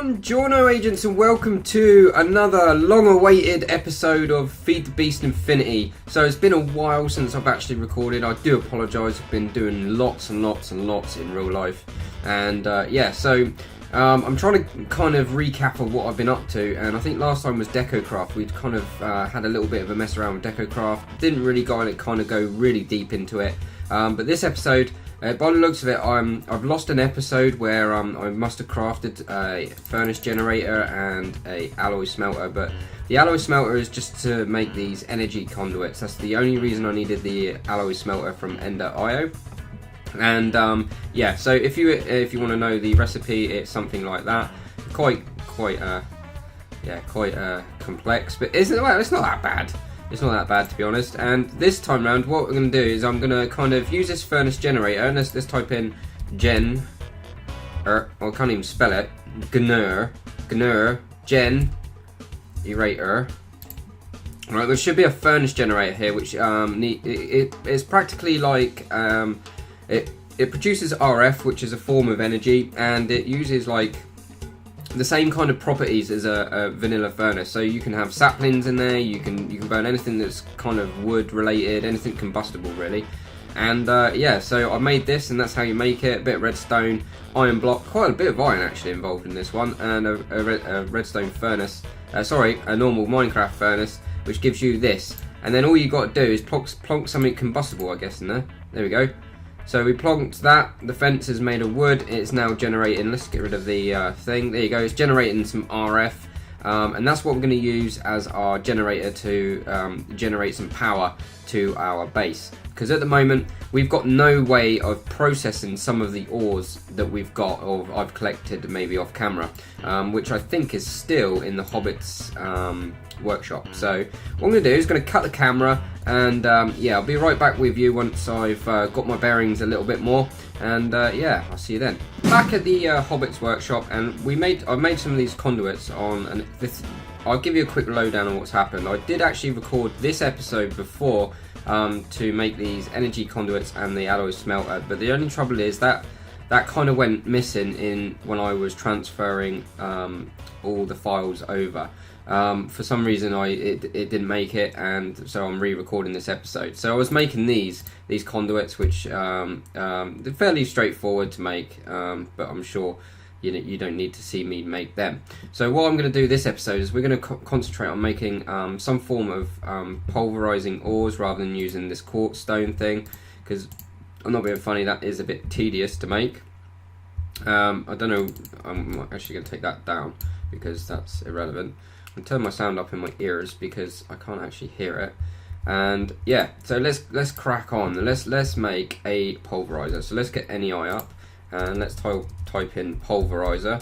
Buongiorno agents, and welcome to another long-awaited episode of Feed the Beast Infinity. So it's been a while since I've actually recorded. I do apologise, I've been doing lots and lots and lots in real life. And I'm trying to kind of recap of what I've been up to, and I think last time was BioMeSOP. We'd kind of had a little bit of a mess around with BioMeSOP. Didn't really go really deep into it. But this episode, by the looks of it, I've lost an episode where I must have crafted a furnace generator and a alloy smelter, but the alloy smelter is just to make these energy conduits. That's the only reason I needed the alloy smelter from Ender.io. And so if you want to know the recipe, it's something like that. Quite complex, but it's not that bad. It's not that bad, to be honest. And this time round, what we're going to do is I'm going to kind of use this furnace generator, and let's type in I can't even spell it. Gen erator. Right, there should be a furnace generator here, which it's practically like it produces RF, which is a form of energy, and it uses like the same kind of properties as a vanilla furnace. So you can have saplings in there, you can burn anything that's kind of wood related, anything combustible really. And so I made this, and that's how you make it. A bit of redstone, iron block, quite a bit of iron actually involved in this one, and a redstone furnace, a normal Minecraft furnace, which gives you this. And then all you got to do is plonk something combustible, I guess, in there. There we go. So we plonked that. The fence is made of wood. It's now generating. Let's get rid of the thing. There you go. It's generating some RF, and that's what we're going to use as our generator to generate some power to our base. Because at the moment we've got no way of processing some of the ores that we've got, or I've collected maybe off camera, which I think is still in the Hobbit's workshop. So what I'm going to do is going to cut the camera, and I'll be right back with you once I've got my bearings a little bit more, and I'll see you then. Back at the Hobbit's workshop, and I've made some of these conduits on, and I'll give you a quick lowdown on what's happened. I did actually record this episode before to make these energy conduits and the alloy smelter, but the only trouble is that kind of went missing when I was transferring all the files over. For some reason it didn't make it, and so I'm re-recording this episode. So I was making these conduits, which they're fairly straightforward to make, but I'm sure you don't need to see me make them. So what I'm going to do this episode is we're going to concentrate on making some form of pulverizing ores rather than using this quartz stone thing, because I'm not being funny, that is a bit tedious to make. I don't know, I'm actually going to take that down because that's irrelevant. I'm turn my sound up in my ears because I can't actually hear it. And so let's crack on. Let's make a pulverizer. So let's get NEI up, and let's type in pulverizer.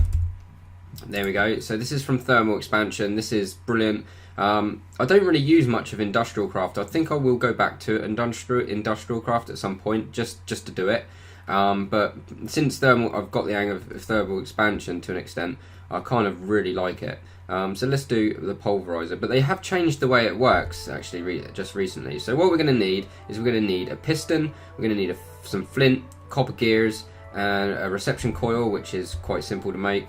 There we go. So this is from Thermal Expansion. This is brilliant. I don't really use much of IndustrialCraft. I think I will go back to IndustrialCraft at some point just to do it. But since I've got the hang of Thermal Expansion to an extent, I kind of really like it. So let's do the pulverizer, but they have changed the way it works actually just recently. So what we're going to need is we're going to need a piston, we're going to need some flint, copper gears, and a reception coil, which is quite simple to make,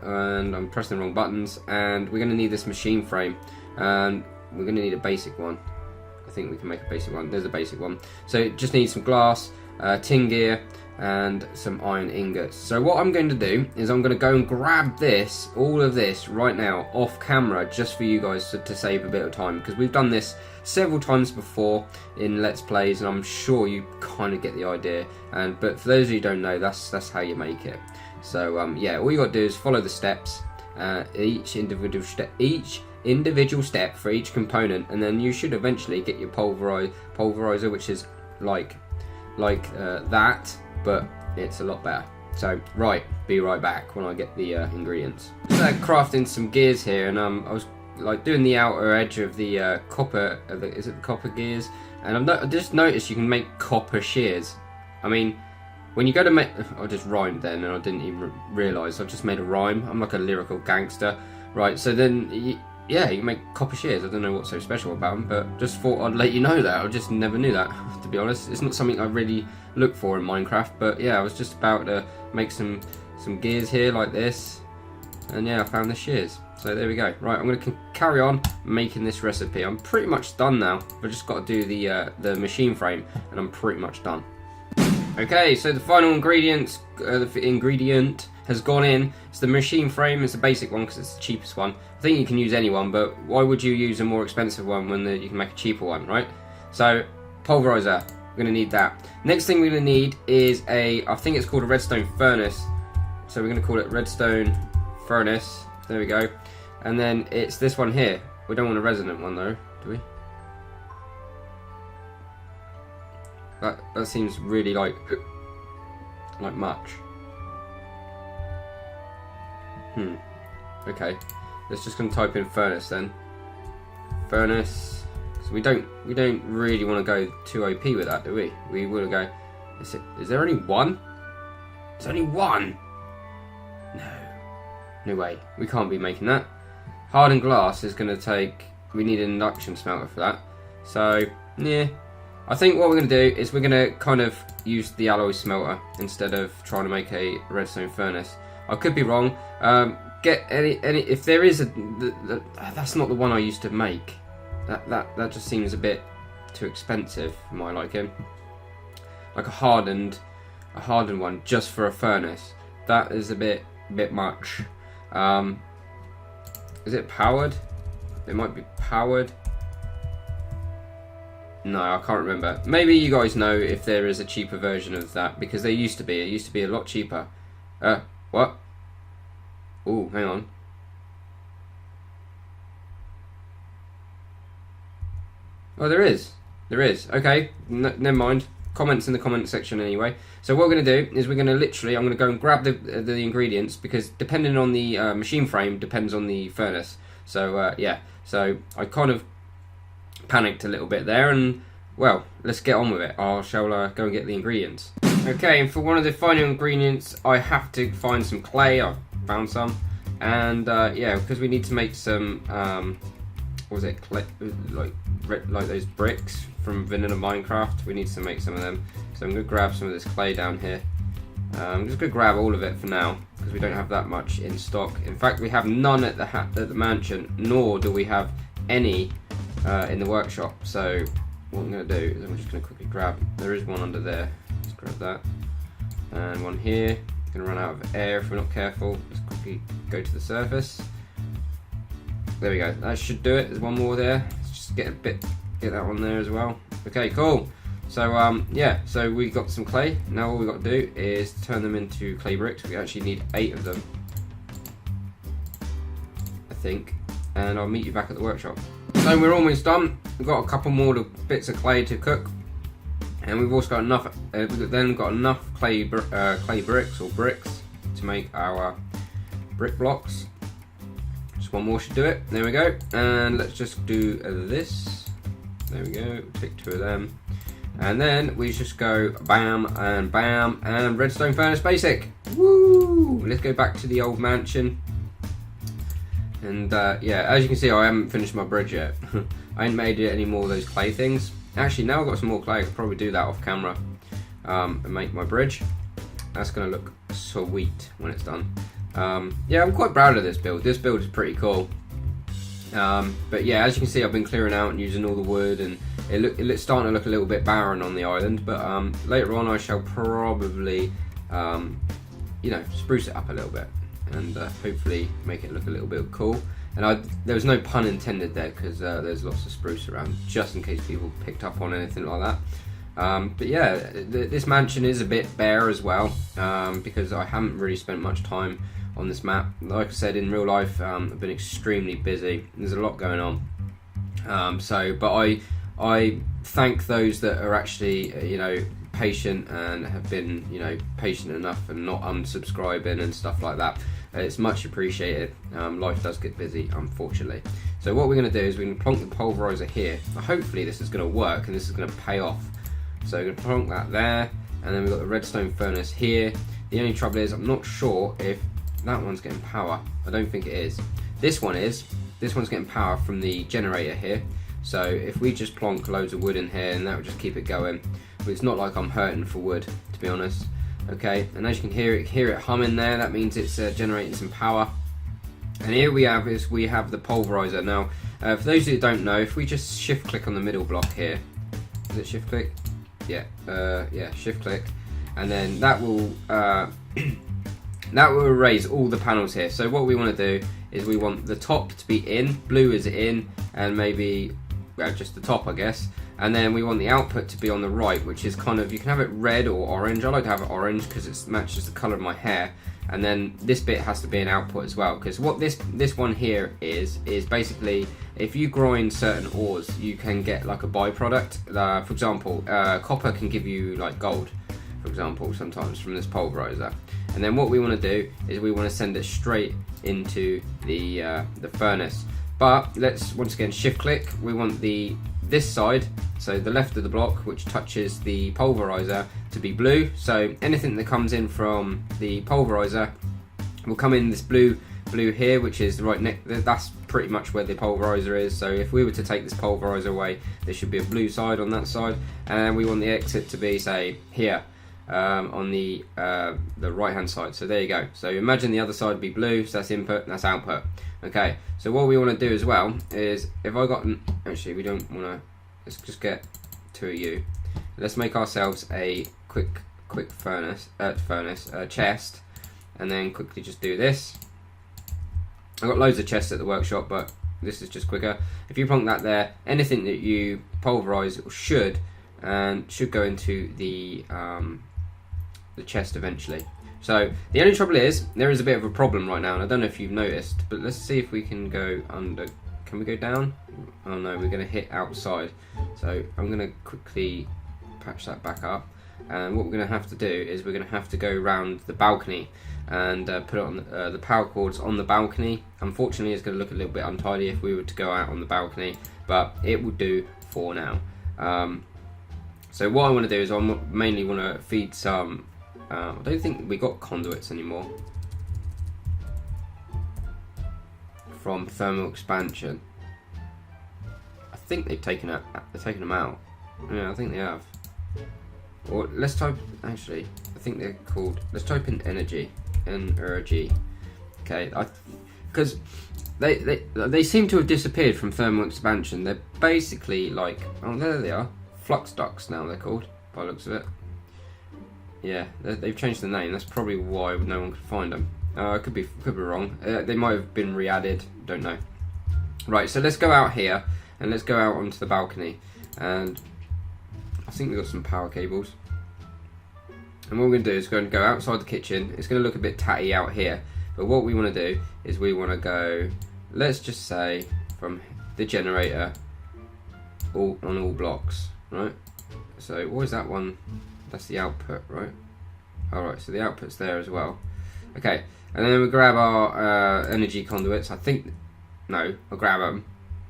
and I'm pressing the wrong buttons. And we're going to need this machine frame, and we're going to need a basic one. I think we can make a basic one. There's a basic one. So it just needs some glass, tin gear, and some iron ingots. So what I'm going to do is I'm going to go and grab all of this right now off camera, just for you guys to save a bit of time, because we've done this several times before in Let's Plays, and I'm sure you kind of get the idea. But for those of you who don't know, that's how you make it. So all you got to do is follow the steps, each individual step for each component, and then you should eventually get your pulverizer, which is like that, but it's a lot better. So be right back when I get the ingredients. So crafting some gears here, and I was like doing the outer edge of the copper. Is it the copper gears? And I just noticed you can make copper shears. I mean, when you go to make, I just rhymed then, and I didn't even realise I just made a rhyme. I'm like a lyrical gangster, right? So then you can make copper shears. I don't know what's so special about them, but just thought I'd let you know that. I just never knew that, to be honest. It's not something I really look for in Minecraft, but I was just about to make some gears here like this. And yeah, I found the shears. So there we go. Right, I'm going to carry on making this recipe. I'm pretty much done now. I've just got to do the machine frame, and I'm pretty much done. Okay, so the final ingredient has gone in. It's the machine frame. It's the basic one because it's the cheapest one. I think you can use any one, but why would you use a more expensive one when you can make a cheaper one, right? So, pulverizer. We're going to need that. Next thing we're going to need is I think it's called a redstone furnace. So we're going to call it redstone furnace. There we go. And then it's this one here. We don't want a resonant one though, do we? That seems really like much. Okay. Let's just gonna type in furnace then. Furnace. So we don't really want to go too OP with that, do we? We want to go. Is there only one? There's only one. No way. We can't be making that. Hardened glass is going to take... We need an induction smelter for that. So, yeah. I think what we're going to do is we're going to kind of use the alloy smelter instead of trying to make a redstone furnace. I could be wrong. Get any... If there is a... that's not the one I used to make. That just seems a bit too expensive for my liking. Like a hardened one just for a furnace. That is a bit much. Is it powered? It might be powered. No, I can't remember. Maybe you guys know if there is a cheaper version of that, because there used to be. It used to be a lot cheaper. What? Ooh, hang on. Oh, there is. There is. Okay, never mind. Comments in the comment section anyway. So what we're going to do is we're going to literally, I'm going to go and grab the ingredients, because depending on the machine frame depends on the furnace. So yeah, so I kind of panicked a little bit there, and well, let's get on with it. I shall go and get the ingredients. Okay, and for one of the final ingredients I have to find some clay. I found some, and yeah, because we need to make some what was it, clay, like those bricks from vanilla Minecraft. We need to make some of them, so I'm going to grab some of this clay down here. I'm just going to grab all of it for now, because we don't have that much in stock. In fact, we have none at the mansion, nor do we have any in the workshop. So what I'm going to do is I'm just going to quickly grab, there is one under there, let's grab that, and one here. Going to run out of air if we're not careful. Let's quickly go to the surface. There we go, that should do it. There's one more there. Let's just get that one there as well. Okay, cool. So yeah, so we got some clay. Now all we got to do is turn them into clay bricks. We actually need 8 of them, I think, and I'll meet you back at the workshop. So we're almost done. We've got a couple more bits of clay to cook, and we've also got enough. We've then got enough clay bricks or bricks to make our brick blocks. Just one more should do it. There we go. And let's just do this. There we go. Take 2 of them. And then we just go bam and redstone furnace basic. Woo! Let's go back to the old mansion. And yeah, as you can see, I haven't finished my bridge yet. I ain't made any more of those clay things. Actually, now I've got some more clay, I could probably do that off camera and make my bridge. That's gonna look sweet when it's done. Yeah, I'm quite proud of this build. This build is pretty cool. But yeah, as you can see, I've been clearing out and using all the wood, and it's starting to look a little bit barren on the island. But later on, I shall probably, you know, spruce it up a little bit, and hopefully make it look a little bit cool. And there was no pun intended there, because there's lots of spruce around, just in case people picked up on anything like that. But yeah, this mansion is a bit bare as well, because I haven't really spent much time on this map. Like I said, in real life, I've been extremely busy. There's a lot going on. But I thank those that are actually, you know, patient and have been, you know, patient enough and not unsubscribing and stuff like that. It's much appreciated. Life does get busy, unfortunately. So what we're going to do is we're going to plonk the pulverizer here. Hopefully this is going to work and this is going to pay off. So we're going to plonk that there, and then we've got the redstone furnace here. The only trouble is I'm not sure if that one's getting power. I don't think it is. This one is. This one's getting power from the generator here. So if we just plonk loads of wood in here, and that will just keep it going. But it's not like I'm hurting for wood, to be honest. Okay, and as you can hear it humming there, that means it's generating some power. And here we have the pulverizer. Now, for those who don't know, if we just shift click on the middle block here, is it shift click? Yeah, yeah, shift click, and then that will that will erase all the panels here. So what we want to do is we want the top to be in, blue is in, and maybe just the top, I guess. And then we want the output to be on the right, which is kind of, you can have it red or orange. I like to have it orange because it matches the colour of my hair. And then this bit has to be an output as well, because what this one here is basically, if you grind certain ores, you can get like a byproduct. For example, copper can give you like gold, for example, sometimes from this pulverizer. And then what we want to do is we want to send it straight into the furnace. But let's once again shift click. We want this side, so the left of the block, which touches the pulverizer, to be blue. So anything that comes in from the pulverizer will come in this blue here, which is right next. That's pretty much where the pulverizer is. So if we were to take this pulverizer away, there should be a blue side on that side, and we want the exit to be, say, here on the right hand side. So there you go. So imagine the other side would be blue, so that's input and that's output. Okay, so what we want to do as well is, if I got actually we don't want to, let's just get two of you. Let's make ourselves a quick furnace chest, and then quickly just do this. I've got loads of chests at the workshop, but this is just quicker. If you plonk that there, anything that you pulverize should go into the chest eventually. So the only trouble is, there is a bit of a problem right now, and I don't know if you've noticed, but let's see if we can go under. Can we go down? Oh no, we're going to hit outside. So I'm going to quickly patch that back up, and what we're going to have to do is we're going to have to go around the balcony and put it on the power cords on the balcony. Unfortunately, it's going to look a little bit untidy if we were to go out on the balcony, but it will do for now. So what I want to do is I mainly want to feed some. I don't think we got conduits anymore from thermal expansion. I think they've taken them out. Yeah, I think they have. Or let's type. Actually, I think they're called. Let's type in energy. Okay, because they seem to have disappeared from thermal expansion. They're basically like, oh, there they are. Flux ducts now they're called, by the looks of it. Yeah, they've changed the name. That's probably why no one could find them. Could be wrong. They might have been re-added. Don't know. Right, so let's go out here and let's go out onto the balcony. And I think we've got some power cables. And what we're going to do is go outside the kitchen. It's going to look a bit tatty out here. But what we want to do is we want to go, let's just say, from the generator on all blocks, right? So what is that one? That's the output, right? Alright, so the output's there as well. Okay, and then we grab our energy conduits. I think, no, I'll grab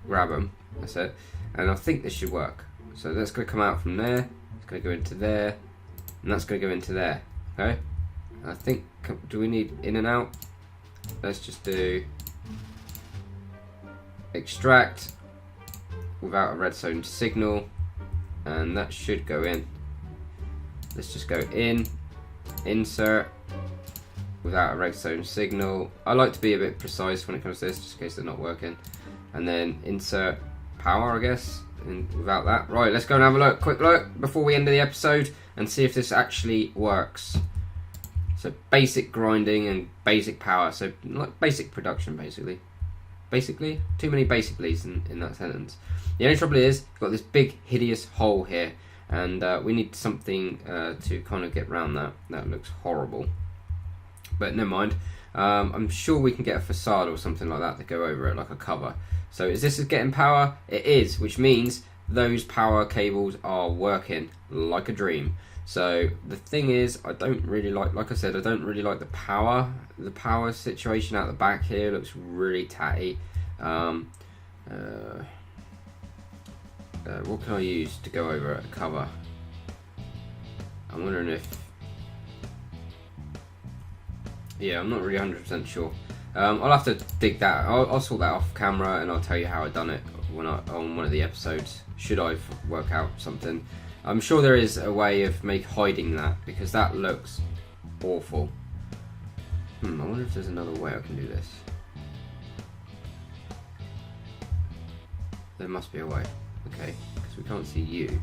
them, that's it. And I think this should work. So that's going to come out from there, it's going to go into there, and that's going to go into there, okay? I think, do we need in and out? Let's just do extract without a redstone signal, and that should go in. Let's just go in, insert without a redstone signal. I like to be a bit precise when it comes to this, just in case they're not working. And then insert power, I guess, and without that. Right, let's go and have a look, quick look before we end the episode and see if this actually works. So basic grinding and basic power, so like basic production basically. Basically, too many basicallys in that sentence. The only trouble is, you've got this big hideous hole here, and we need something to kind of get around that. That looks horrible, but never mind. I'm sure we can get a facade or something like that to go over it, like a cover. So is this getting power? It is, which means those power cables are working like a dream. So the thing is, I don't really like I said, I don't really like the power. The power situation out the back here looks really tatty. What can I use to go over a cover? I'm wondering if... Yeah, I'm not really 100% sure. I'll have to dig that. I'll sort that off camera and I'll tell you how I've done it on one of the episodes, should I work out something. I'm sure there is a way of hiding that, because that looks awful. I wonder if there's another way I can do this. There must be a way. Okay, because we can't see you.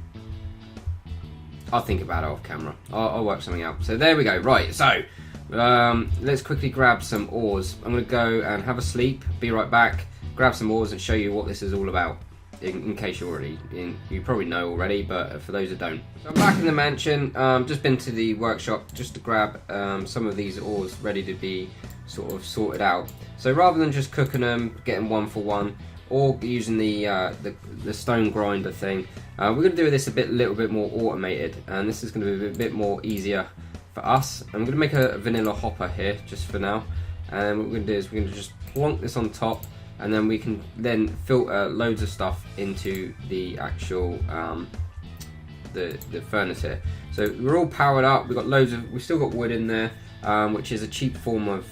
I'll think about it off camera. I'll work something out. So there we go. Right, so let's quickly grab some ores. I'm going to go and have a sleep, be right back, grab some ores and show you what this is all about. In case you probably know already, but for those that don't. So I'm back in the mansion, just been to the workshop just to grab some of these ores ready to be sort of sorted out. So rather than just cooking them, getting one for one, or using the stone grinder thing, we're going to do this a little bit more automated, and this is going to be a bit more easier for us. I'm going to make a vanilla hopper here just for now, and what we're going to do is we're going to just plonk this on top, and then we can then filter loads of stuff into the actual the furnace here. So we're all powered up. We've still got wood in there, which is a cheap form of.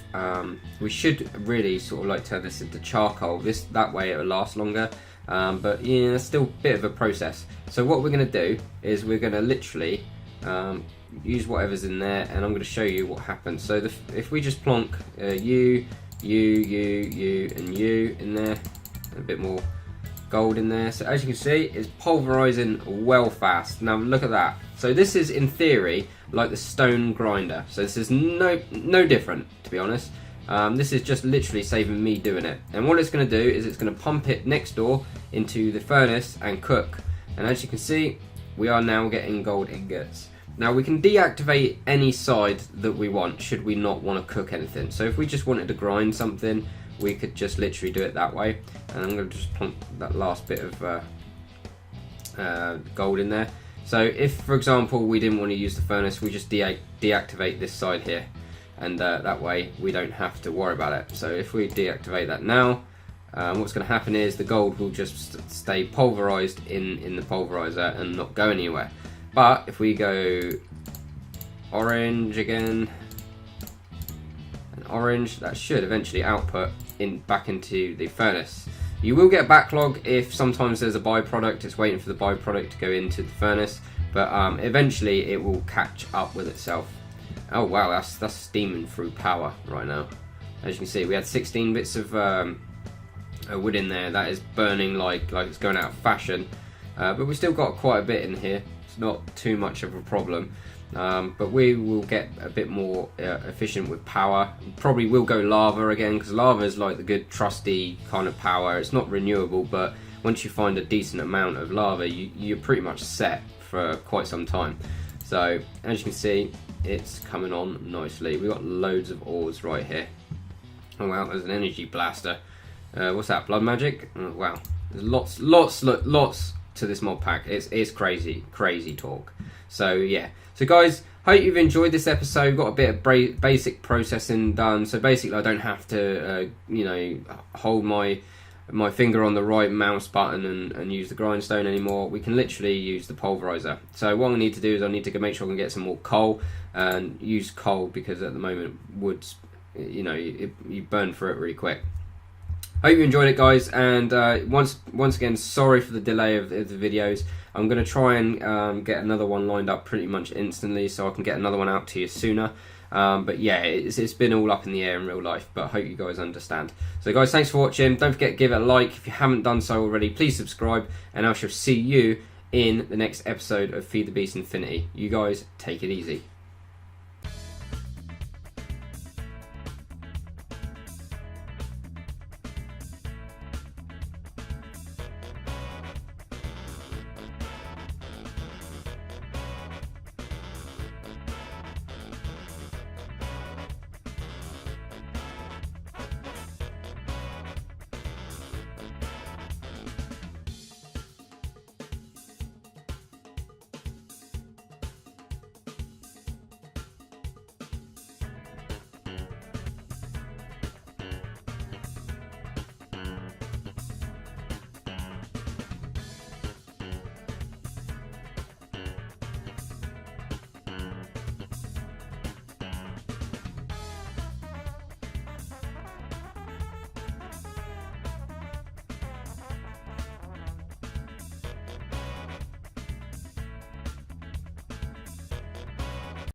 We should really sort of like turn this into charcoal. That way it will last longer. But yeah, it's still a bit of a process. So what we're going to do is we're going to literally use whatever's in there, and I'm going to show you what happens. So if we just plonk you, and you in there, and a bit more gold in there. So as you can see, it's pulverizing well fast. Now look at that. So this is in theory like the stone grinder. So this is no different, to be honest. This is just literally saving me doing it. And what it's going to do is it's going to pump it next door into the furnace and cook. And as you can see, we are now getting gold ingots. Now we can deactivate any side that we want should we not want to cook anything. So if we just wanted to grind something, we could just literally do it that way. And I'm going to just plonk that last bit of gold in there. So if, for example, we didn't want to use the furnace, we just deactivate this side here. And that way we don't have to worry about it. So if we deactivate that now, what's going to happen is the gold will just stay pulverized in the pulverizer and not go anywhere. But if we go orange again, and orange, that should eventually output back into the furnace. You will get a backlog if sometimes there's a byproduct, it's waiting for the byproduct to go into the furnace, but eventually it will catch up with itself. Oh wow, that's steaming through power right now. As you can see, we had 16 bits of wood in there. That is burning like it's going out of fashion, but we still got quite a bit in here. It's not too much of a problem, but we will get a bit more efficient with power. Probably will go lava again, because lava is like the good trusty kind of power. It's not renewable, but once you find a decent amount of lava, you're pretty much set for quite some time. So as you can see, it's coming on nicely. We've got loads of ores right here. Oh wow, there's an energy blaster. What's that, blood magic? Oh, wow, there's lots to this mod pack. It's crazy talk. So yeah, so guys, hope you've enjoyed this episode. Got a bit of basic processing done, so basically I don't have to hold my finger on the right mouse button and use the grindstone anymore. We can literally use the pulverizer. So what I need to do is I need to make sure I can get some more coal and use coal, because at the moment wood's, you burn through it really quick. Hope you enjoyed it, guys, and once again, sorry for the delay of the videos. I'm going to try and get another one lined up pretty much instantly, so I can get another one out to you sooner. But yeah, it's been all up in the air in real life, but I hope you guys understand. So guys, thanks for watching. Don't forget to give it a like. If you haven't done so already, please subscribe, and I shall see you in the next episode of Feed the Beast Infinity. You guys, take it easy.